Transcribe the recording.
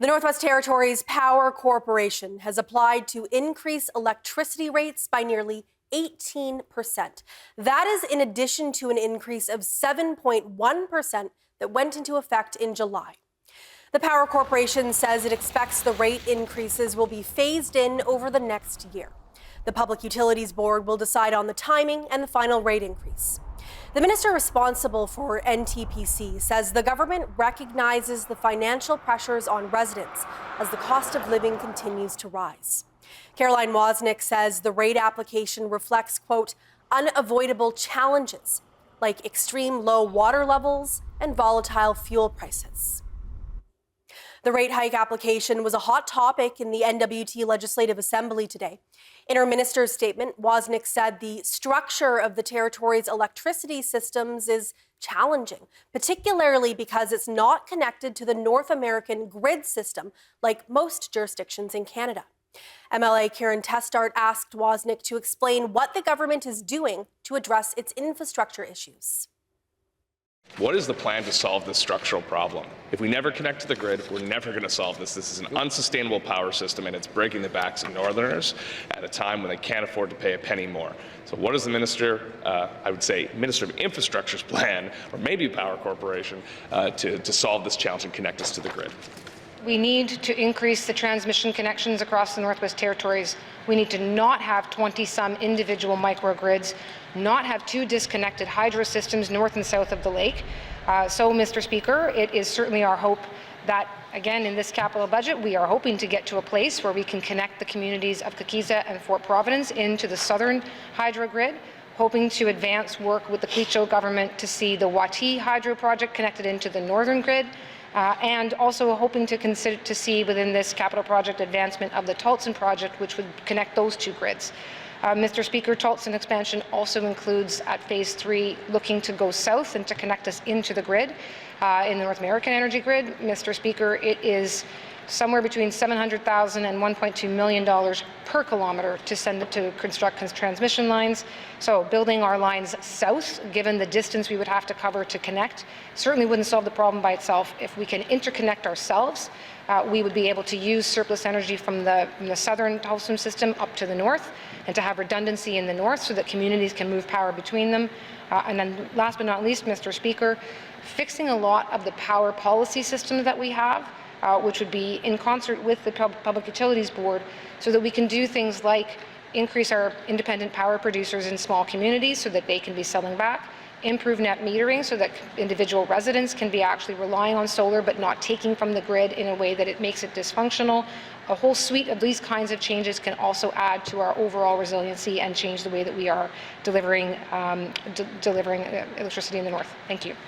The Northwest Territories Power Corporation has applied to increase electricity rates by nearly 18%. That is in addition to an increase of 7.1% that went into effect in July. The Power Corporation says it expects the rate increases will be phased in over the next year. The Public Utilities Board will decide on the timing and the final rate increase. The minister responsible for NTPC says the government recognizes the financial pressures on residents as the cost of living continues to rise. Caroline Wawzonek says the rate application reflects, quote, unavoidable challenges like extreme low water levels and volatile fuel prices. The rate hike application was a hot topic in the N.W.T. Legislative Assembly today. In her minister's statement, Wawzonek said the structure of the territory's electricity systems is challenging, particularly because it's not connected to the North American grid system like most jurisdictions in Canada. MLA Karen Testart asked Wawzonek to explain what the government is doing to address its infrastructure issues. What is the plan to solve this structural problem? If we never connect to the grid, we're never going to solve this. This is an unsustainable power system, and it's breaking the backs of Northerners at a time when they can't afford to pay a penny more. So what is the minister, I would say, Minister of Infrastructure's plan, or maybe Power Corporation, to solve this challenge and connect us to the grid? We need to increase the transmission connections across the Northwest Territories. We need to not have 20-some individual microgrids, not have two disconnected hydro systems north and south of the lake. So, Mr. Speaker, it is certainly our hope that, again, in this capital budget, we are hoping to get to a place where we can connect the communities of Kakiza and Fort Providence into the southern hydro grid, hoping to advance work with the Clecho government to see the N.W.T. hydro project connected into the northern grid, and also hoping to see within this capital project advancement of the Tultson project, which would connect those two grids. Mr. Speaker, Tultson expansion also includes at Phase 3 looking to go south and to connect us into the grid, in the North American energy grid. Mr. Speaker, it is somewhere between $700,000 and $1.2 million per kilometre to construct transmission lines. So building our lines south, given the distance we would have to cover to connect, certainly wouldn't solve the problem by itself. If we can interconnect ourselves, we would be able to use surplus energy from the southern Tulsa system up to the north, and to have redundancy in the north so that communities can move power between them. And then last but not least, Mr. Speaker, fixing a lot of the power policy systems that we have, which would be in concert with the Public Utilities Board, so that we can do things like increase our independent power producers in small communities so that they can be selling back, improve net metering so that individual residents can be actually relying on solar but not taking from the grid in a way that it makes it dysfunctional. A whole suite of these kinds of changes can also add to our overall resiliency and change the way that we are delivering electricity in the north. Thank you.